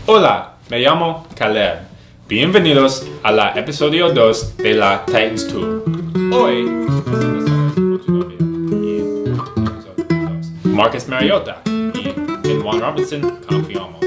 Hola, me llamo Caleb. Bienvenidos a la episodio 2 de la Titans 2. Hoy, Marcus Mariota y en Jon Robinson confiamos.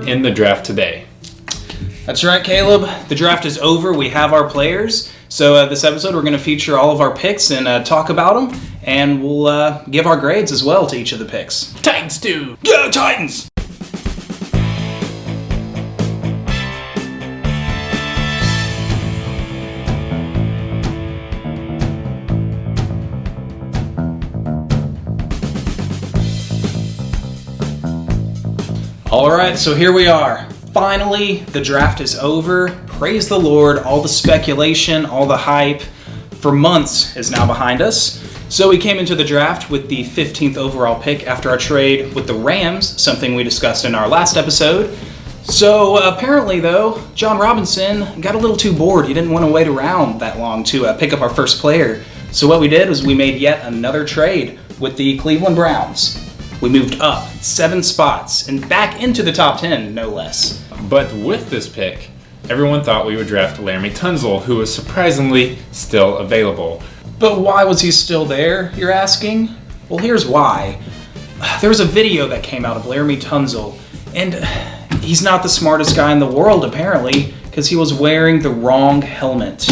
In the draft today. That's right, Caleb. The draft is over. We have our players. So this episode, we're going to feature all of our picks and talk about them. And we'll give our grades as well to each of the picks. Titans 2! Go Titans! All right, so here we are. Finally, the draft is over. Praise the Lord. All the speculation, all the hype for months is now behind us. So we came into the draft with the 15th overall pick after our trade with the Rams, something we discussed in our last episode. So apparently, though, Jon Robinson got a little too bored. He didn't want to wait around that long to pick up our first player. So what we did was we made yet another trade with the Cleveland Browns. We moved up 7 spots and back into the top 10, no less. But with this pick, everyone thought we would draft Laramy Tunsil, who was surprisingly still available. But why was he still there, you're asking? Well, here's why. There was a video that came out of Laramy Tunsil, and he's not the smartest guy in the world, apparently, because he was wearing the wrong helmet.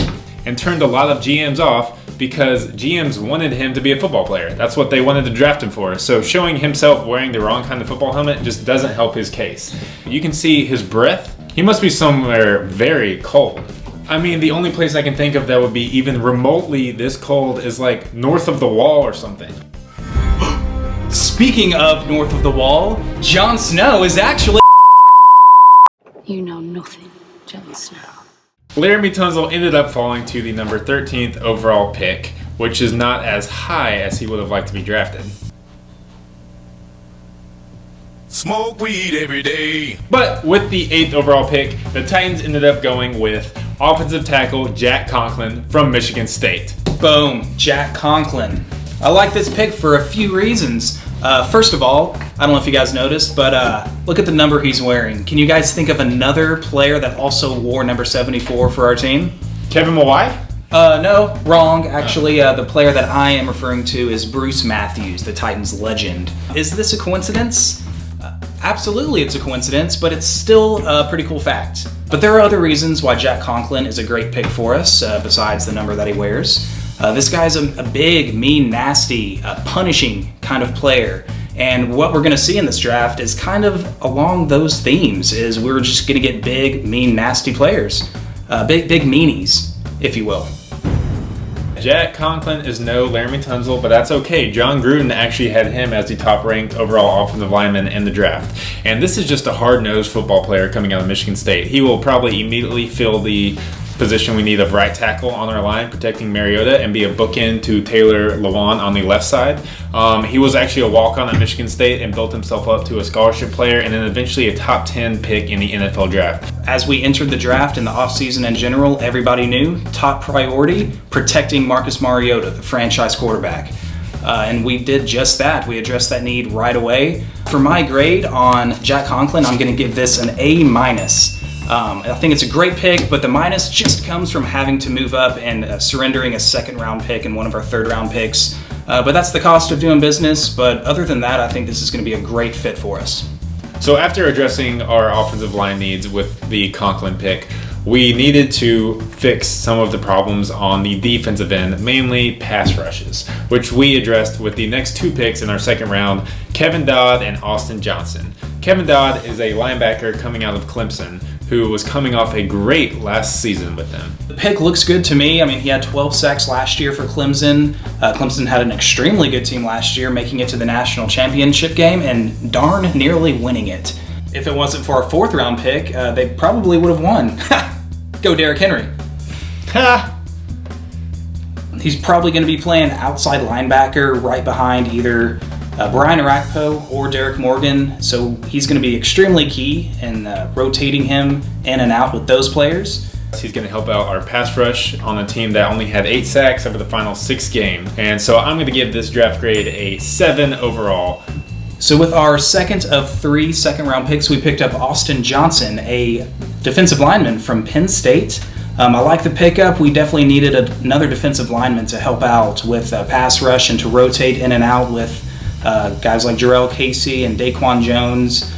And turned a lot of GMs off because GMs wanted him to be a football player. That's what they wanted to draft him for. So showing himself wearing the wrong kind of football helmet just doesn't help his case. You can see his breath. He must be somewhere very cold. I mean, the only place I can think of that would be even remotely this cold is like north of the wall or something. Speaking of north of the wall, Jon Snow is actually... You know nothing, Jon Snow. Laramy Tunsil ended up falling to the number 13th overall pick, which is not as high as he would have liked to be drafted. Smoke weed every day. But with the 8th overall pick, the Titans ended up going with offensive tackle Jack Conklin from Michigan State. Boom, Jack Conklin. I like this pick for a few reasons. First of all, I don't know if you guys noticed, but look at the number he's wearing. Can you guys think of another player that also wore number 74 for our team? Kevin Mawai? No, wrong. Actually, the player that I am referring to is Bruce Matthews, the Titans legend. Is this a coincidence? Absolutely it's a coincidence, but it's still a pretty cool fact. But there are other reasons why Jack Conklin is a great pick for us, besides the number that he wears. This guy's a big, mean, nasty, punishing kind of player. And what we're going to see in this draft is kind of along those themes, is we're just going to get big, mean, nasty players. Big meanies, if you will. Jack Conklin is no Laramy Tunsil, but that's okay. John Gruden actually had him as the top-ranked overall offensive lineman in the draft. And this is just a hard-nosed football player coming out of Michigan State. He will probably immediately fill the position we need of right tackle on our line, protecting Mariota, and be a bookend to Taylor Lewan on the left side. He was actually a walk-on at Michigan State and built himself up to a scholarship player and then eventually a top 10 pick in the NFL draft. As we entered the draft and the offseason in general, everybody knew top priority, protecting Marcus Mariota, the franchise quarterback. And we did just that. We addressed that need right away. For my grade on Jack Conklin, I'm going to give this an A-. I think it's a great pick, but the minus just comes from having to move up and surrendering a 2nd-round pick and one of our 3rd-round picks. But that's the cost of doing business. But other than that, I think this is going to be a great fit for us. So after addressing our offensive line needs with the Conklin pick, we needed to fix some of the problems on the defensive end, mainly pass rushes, which we addressed with the next 2 picks in our 2nd round, Kevin Dodd and Austin Johnson. Kevin Dodd is a linebacker coming out of Clemson who was coming off a great last season with them. The pick looks good to me. I mean, he had 12 sacks last year for Clemson. Clemson had an extremely good team last year, making it to the national championship game and darn nearly winning it. If it wasn't for our 4th-round pick, they probably would have won. Go Derrick Henry. Ha! He's probably going to be playing outside linebacker right behind either Brian Arakpo or Derek Morgan, so he's going to be extremely key in rotating him in and out with those players. He's going to help out our pass rush on a team that only had 8 sacks over the final 6 games. And so I'm going to give this draft grade a 7 overall. So with our second of 3 second-round picks, we picked up Austin Johnson, a defensive lineman from Penn State. I like the pickup. We definitely needed another defensive lineman to help out with pass rush and to rotate in and out with guys like Jarrell Casey and Daquan Jones.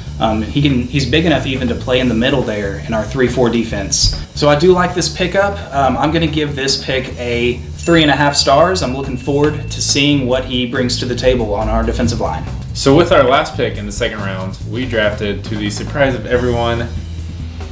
He's big enough even to play in the middle there in our 3-4 defense. So I do like this pickup. I'm going to give this pick a 3.5 stars. I'm looking forward to seeing what he brings to the table on our defensive line. So with our last pick in the second round, we drafted, to the surprise of everyone,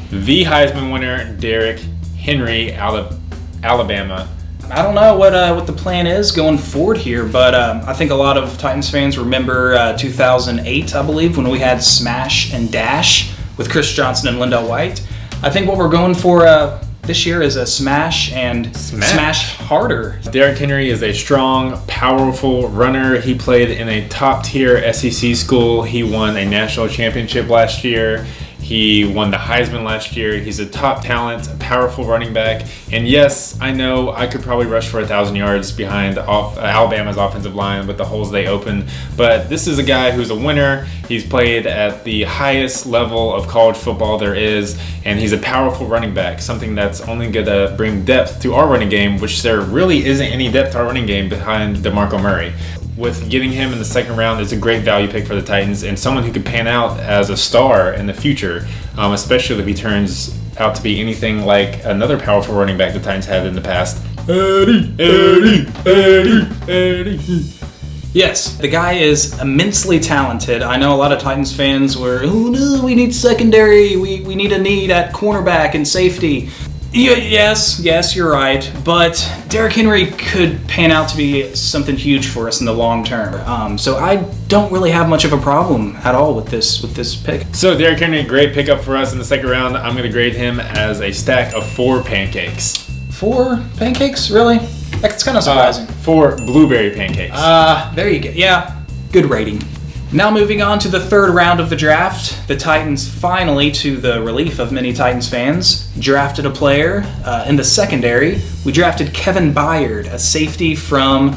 the Heisman winner, Derrick Henry out of Alabama. I don't know what the plan is going forward here, but I think a lot of Titans fans remember 2008, I believe, when we had Smash and Dash with Chris Johnson and Lindell White. I think what we're going for this year is a smash and smash harder. Derrick Henry is a strong, powerful runner. He played in a top-tier SEC school. He won a national championship last year. He won the Heisman last year. He's a top talent, a powerful running back. And yes, I know I could probably rush for 1,000 yards behind Alabama's offensive line with the holes they open. But this is a guy who's a winner. He's played at the highest level of college football there is. And he's a powerful running back, something that's only going to bring depth to our running game, which there really isn't any depth to our running game behind DeMarco Murray. With getting him in the second round is a great value pick for the Titans and someone who could pan out as a star in the future, especially if he turns out to be anything like another powerful running back the Titans had in the past. Eddie. Yes, the guy is immensely talented. I know a lot of Titans fans were, oh no, we need secondary, we need a need at cornerback and safety. Yes, you're right. But Derrick Henry could pan out to be something huge for us in the long term. So I don't really have much of a problem at all with this pick. So Derrick Henry, great pickup for us in the second round. I'm going to grade him as a stack of 4 pancakes. 4 pancakes? Really? That's kind of surprising. 4 blueberry pancakes. There you go. Yeah, good rating. Now moving on to the third round of the draft, the Titans finally, to the relief of many Titans fans, drafted a player in the secondary. We drafted Kevin Byard, a safety from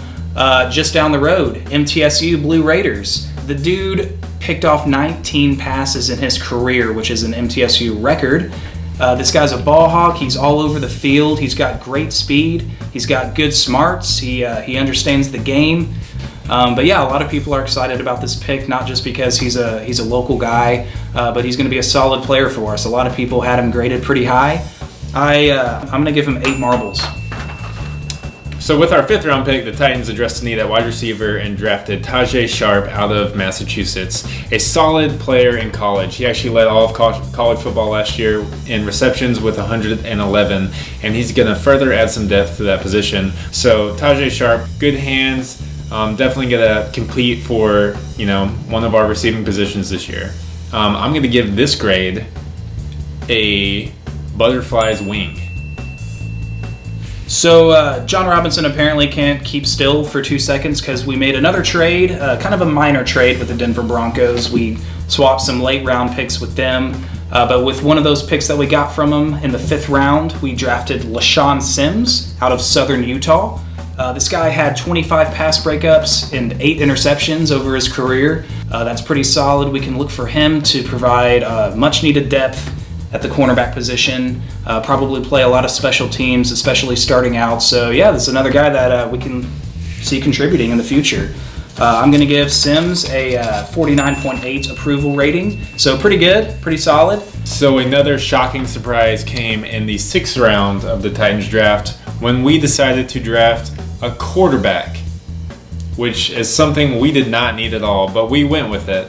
just down the road, MTSU Blue Raiders. The dude picked off 19 passes in his career, which is an MTSU record. This guy's a ball hawk. He's all over the field. He's got great speed. He's got good smarts. He understands the game. But yeah, a lot of people are excited about this pick, not just because he's a local guy, but he's going to be a solid player for us. A lot of people had him graded pretty high. I'm going to give him 8 marbles. So with our 5th round pick, the Titans addressed a need at wide receiver and drafted Tajay Sharp out of Massachusetts, a solid player in college. He actually led all of college football last year in receptions with 111, and he's going to further add some depth to that position. So Tajay Sharp, good hands. Definitely gonna compete for one of our receiving positions this year. I'm gonna give this grade a butterfly's wing. So John Robinson apparently can't keep still for 2 seconds because we made another trade, kind of a minor trade with the Denver Broncos. We swapped some late round picks with them, but with one of those picks that we got from them in the 5th round, we drafted LaShawn Sims out of Southern Utah. This guy had 25 pass breakups and 8 interceptions over his career. That's pretty solid. We can look for him to provide much needed depth at the cornerback position, probably play a lot of special teams, especially starting out. So yeah, this is another guy that we can see contributing in the future. I'm going to give Sims a 49.8 approval rating. So pretty good, pretty solid. So another shocking surprise came in the 6th round of the Titans draft when we decided to draft a quarterback, which is something we did not need at all, but we went with it.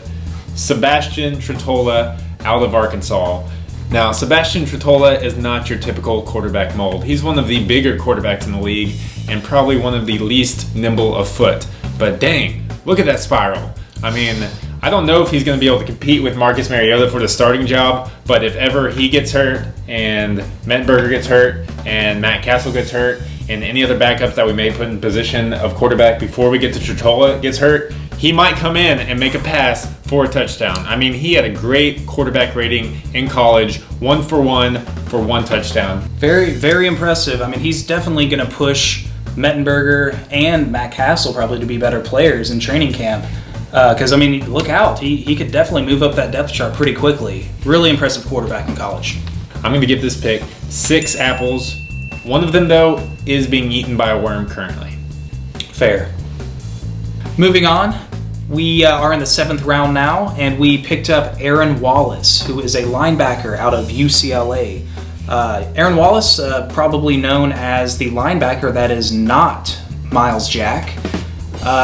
Sebastian Tretola out of Arkansas. Now, Sebastian Tretola is not your typical quarterback mold. He's one of the bigger quarterbacks in the league and probably one of the least nimble of foot. But dang, look at that spiral. I mean, I don't know if he's going to be able to compete with Marcus Mariota for the starting job, but if ever he gets hurt and Mettenberger gets hurt and Matt Castle gets hurt and any other backups that we may put in position of quarterback before we get to Tretola gets hurt, he might come in and make a pass for a touchdown. I mean, he had a great quarterback rating in college, 1 for 1 for 1 touchdown. Very, very impressive. I mean, he's definitely going to push Mettenberger and Matt Castle probably to be better players in training camp. Because, I mean, look out. He could definitely move up that depth chart pretty quickly. Really impressive quarterback in college. I'm going to give this pick 6 apples. One of them, though, is being eaten by a worm currently. Fair. Moving on, we are in the 7th round now, and we picked up Aaron Wallace, who is a linebacker out of UCLA. Aaron Wallace, probably known as the linebacker that is not Miles Jack.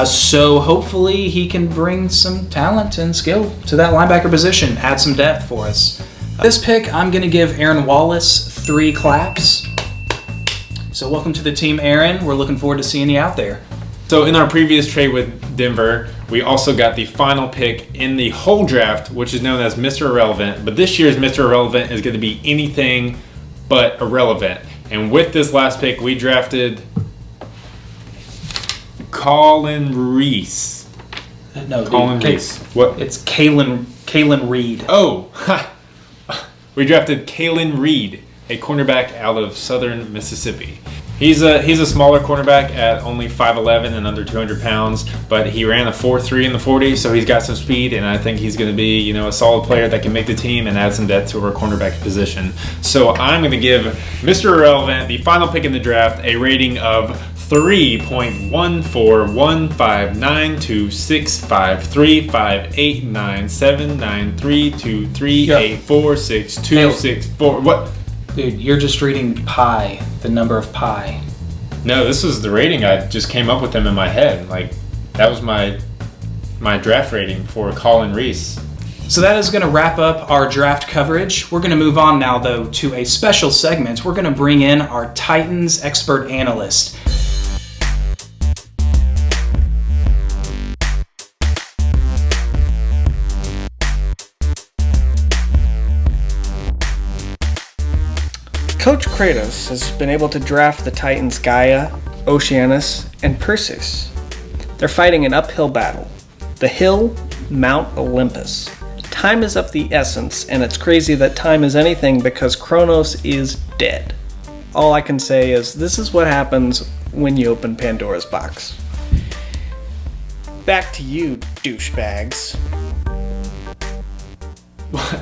So hopefully he can bring some talent and skill to that linebacker position, add some depth for us. This pick, I'm going to give Aaron Wallace 3 claps. So welcome to the team, Aaron. We're looking forward to seeing you out there. So in our previous trade with Denver, we also got the final pick in the whole draft, which is known as Mr. Irrelevant. But this year's Mr. Irrelevant is going to be anything but irrelevant. And with this last pick, we drafted Colin Reese. No, Colin dude, Reese. What? It's Kalen Reed. Oh, we drafted Kalen Reed, a cornerback out of Southern Mississippi. He's a smaller cornerback at only 5'11" and under 200 pounds, but he ran a 4.3 in the 40, so he's got some speed, and I think he's going to be, a solid player that can make the team and add some depth to our cornerback position. So I'm going to give Mr. Irrelevant, the final pick in the draft, a rating of 3.1415936793389462384626. What? Dude, you're just reading pi, the number of pi. No, this was the rating I just came up with them in my head. Like, that was my draft rating for Colin Reese. So that is going to wrap up our draft coverage. We're going to move on now, though, to a special segment. We're going to bring in our Titans expert analyst. Coach Kratos has been able to draft the Titans Gaia, Oceanus, and Perseus. They're fighting an uphill battle. The hill, Mount Olympus. Time is of the essence, and it's crazy that time is anything because Kronos is dead. All I can say is this is what happens when you open Pandora's box. Back to you, douchebags.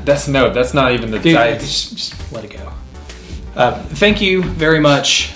That's not even the Dude, Titans. just let it go. Thank you very much.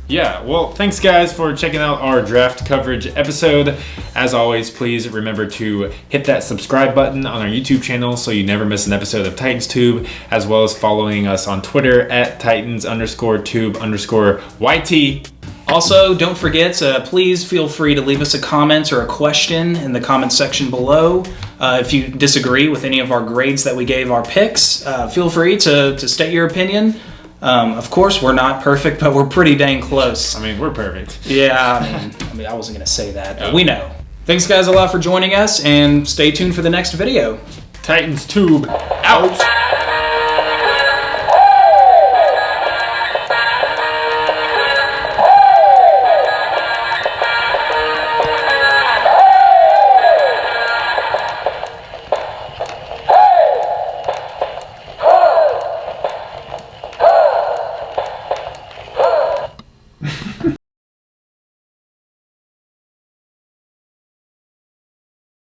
Yeah, well, thanks guys for checking out our draft coverage episode. As always, please remember to hit that subscribe button on our YouTube channel so you never miss an episode of Titans Tube, as well as following us on Twitter at Titans_Tube_YT. Also, don't forget, please feel free to leave us a comment or a question in the comment section below. If you disagree with any of our grades that we gave our picks, feel free to state your opinion. Of course, we're not perfect, but we're pretty dang close. I mean, we're perfect. Yeah, I mean, I wasn't going to say that, but we know. Thanks, guys, a lot for joining us, and stay tuned for the next video. Titans Tube out.